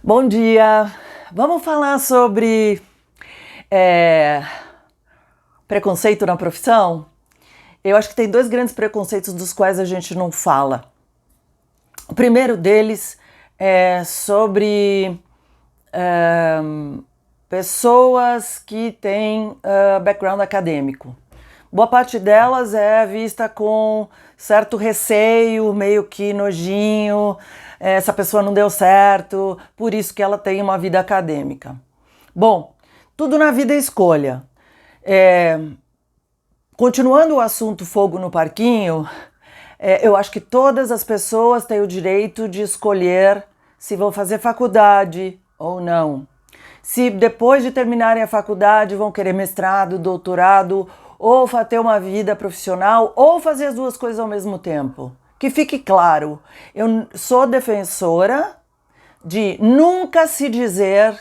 Bom dia! Vamos falar sobre preconceito na profissão? Eu acho que tem dois grandes preconceitos dos quais a gente não fala. O primeiro deles é sobre pessoas que têm background acadêmico. Boa parte delas é vista com certo receio, meio que nojinho, essa pessoa não deu certo, por isso que ela tem uma vida acadêmica. Bom, tudo na vida é escolha. Continuando o assunto fogo no parquinho, eu acho que todas as pessoas têm o direito de escolher se vão fazer faculdade ou não. Se depois de terminarem a faculdade vão querer mestrado, doutorado, ou ter uma vida profissional, ou fazer as duas coisas ao mesmo tempo. Que fique claro, eu sou defensora de nunca se dizer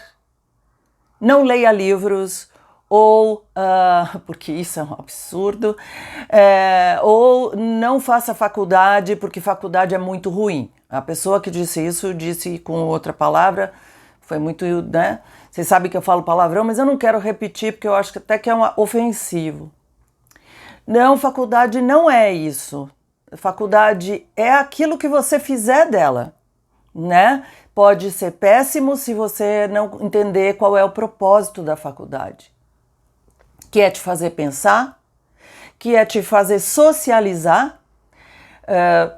não leia livros, ou, porque isso é um absurdo, ou não faça faculdade porque faculdade é muito ruim. A pessoa que disse isso disse com outra palavra, foi muito, né? Vocês sabem que eu falo palavrão, mas eu não quero repetir porque eu acho que até que é ofensivo. Não, faculdade não é isso. Faculdade é aquilo que você fizer dela, né? Pode ser péssimo se você não entender qual é o propósito da faculdade. Que é te fazer pensar, que é te fazer socializar.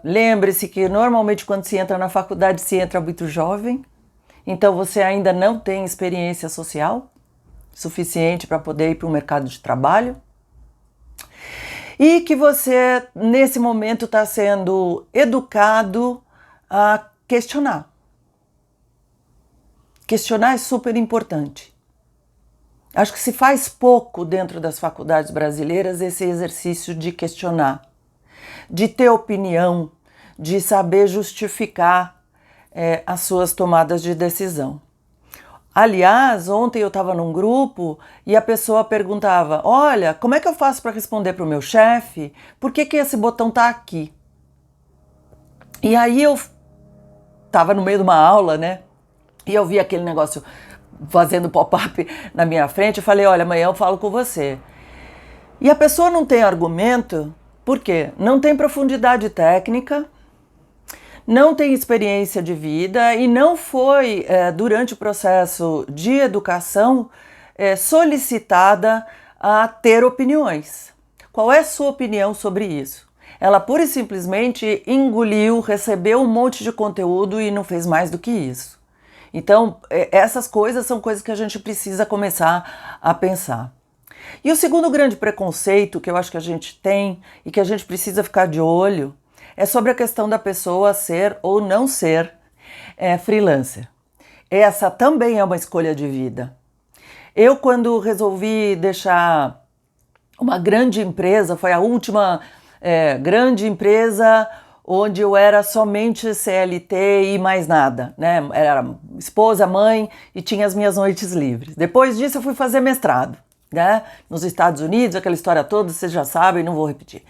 Lembre-se que normalmente quando se entra na faculdade se entra muito jovem, então você ainda não tem experiência social suficiente para poder ir para o mercado de trabalho. E que você, nesse momento, está sendo educado a questionar. Questionar é super importante. Acho que se faz pouco dentro das faculdades brasileiras esse exercício de questionar, de ter opinião, de saber justificar as suas tomadas de decisão. Aliás, ontem eu estava num grupo e a pessoa perguntava, olha, como é que eu faço para responder para o meu chefe? Por que esse botão está aqui? E aí eu estava no meio de uma aula, né? E eu vi aquele negócio fazendo pop-up na minha frente. Eu falei, olha, amanhã eu falo com você. E a pessoa não tem argumento, por quê? Não tem profundidade técnica, não tem experiência de vida e não foi, durante o processo de educação, solicitada a ter opiniões. Qual é a sua opinião sobre isso? Ela pura e simplesmente engoliu, recebeu um monte de conteúdo e não fez mais do que isso. Então, essas coisas são coisas que a gente precisa começar a pensar. E o segundo grande preconceito que eu acho que a gente tem e que a gente precisa ficar de olho é sobre a questão da pessoa ser ou não ser freelancer. Essa também é uma escolha de vida. Eu, quando resolvi deixar uma grande empresa, foi a última grande empresa onde eu era somente CLT e mais nada, né? Era esposa, mãe e tinha as minhas noites livres. Depois disso eu fui fazer mestrado, né? Nos Estados Unidos, aquela história toda, vocês já sabem, não vou repetir.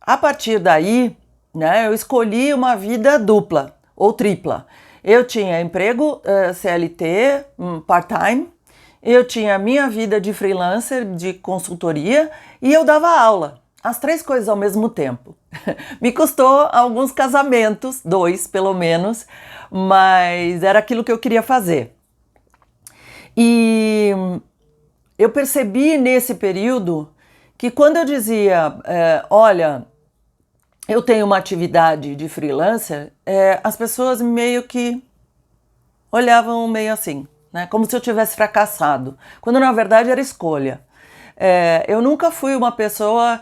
A partir daí, né, eu escolhi uma vida dupla ou tripla. Eu tinha emprego CLT, part-time, eu tinha a minha vida de freelancer, de consultoria, e eu dava aula. As três coisas ao mesmo tempo. Me custou alguns casamentos, 2 pelo menos, mas era aquilo que eu queria fazer. E eu percebi nesse período que quando eu dizia, olha, eu tenho uma atividade de freelancer, as pessoas meio que olhavam meio assim, né? Como se eu tivesse fracassado, quando na verdade era escolha. Eu nunca fui uma pessoa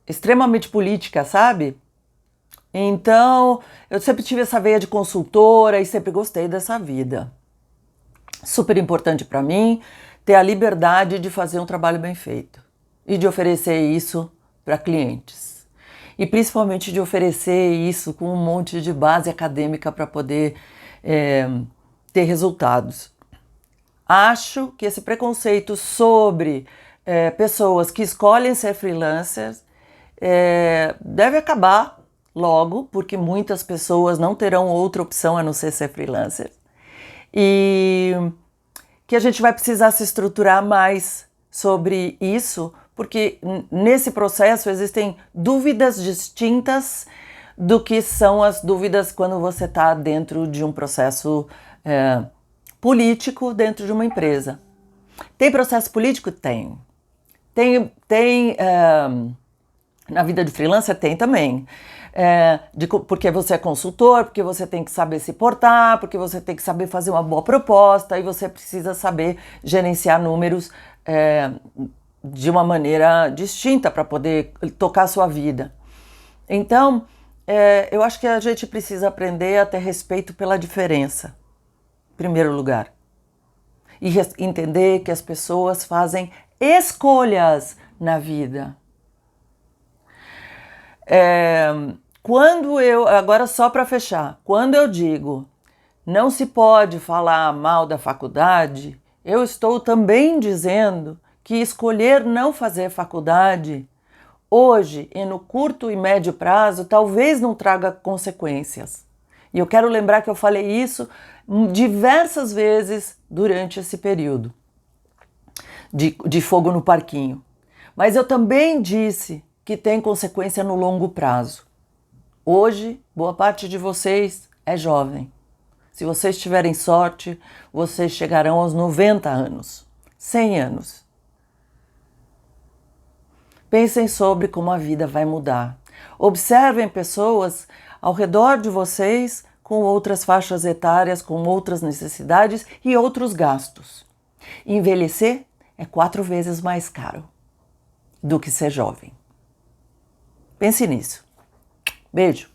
extremamente política, sabe? Então, eu sempre tive essa veia de consultora e sempre gostei dessa vida. Super importante para mim ter a liberdade de fazer um trabalho bem feito e de oferecer isso para clientes. E principalmente de oferecer isso com um monte de base acadêmica para poder ter resultados. Acho que esse preconceito sobre pessoas que escolhem ser freelancers deve acabar logo, porque muitas pessoas não terão outra opção a não ser freelancer. E que a gente vai precisar se estruturar mais sobre isso, porque nesse processo existem dúvidas distintas do que são as dúvidas quando você está dentro de um processo político, dentro de uma empresa. Tem processo político? Tem. Na vida de freelancer tem também. Porque você é consultor, porque você tem que saber se portar, porque você tem que saber fazer uma boa proposta e você precisa saber gerenciar números de uma maneira distinta para poder tocar a sua vida. Então, eu acho que a gente precisa aprender a ter respeito pela diferença, em primeiro lugar. E entender que as pessoas fazem escolhas na vida. Agora só para fechar, quando eu digo não se pode falar mal da faculdade, eu estou também dizendo que escolher não fazer faculdade hoje e no curto e médio prazo talvez não traga consequências. E eu quero lembrar que eu falei isso diversas vezes durante esse período de fogo no parquinho. Mas eu também disse que tem consequência no longo prazo. Hoje, boa parte de vocês é jovem. Se vocês tiverem sorte, vocês chegarão aos 90 anos, 100 anos. Pensem sobre como a vida vai mudar. Observem pessoas ao redor de vocês com outras faixas etárias, com outras necessidades e outros gastos. Envelhecer é 4 vezes mais caro do que ser jovem. Pense nisso. Beijo!